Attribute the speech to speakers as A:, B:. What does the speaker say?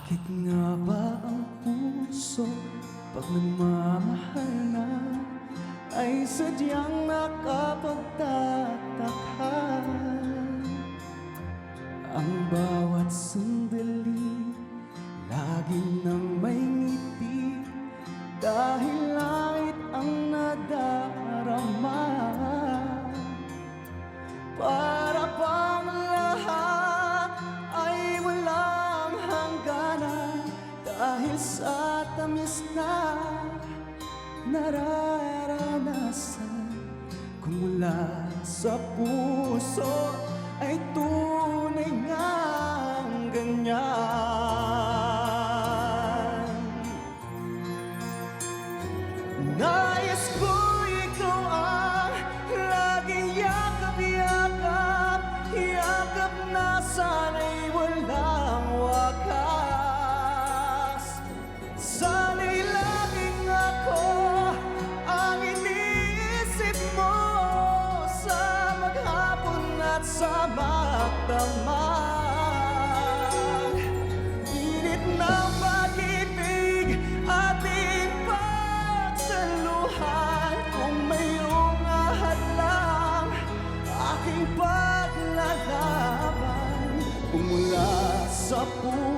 A: Bakit nga ba ang puso pag nagmamahal na ay sadyang nakapagtataka? Ang bawat sandali lagi nang may ngiti dahil langit ang nadarama. Para bang lahat ay walang hangganan dahil sa tamis na nararanasan. Kung mula sa puso ay tunay ngang ganyan. Nais ko ikaw ang laging yakap-yakap, yakap na sana'y walang wakas. Sana'y laging ako ang iniisip mo sa maghapon at sa magdamag. Init ng pag-ibig ating pagsaluhan. Kung mayroong ahadlang aking paglalaban, kung mula sa puso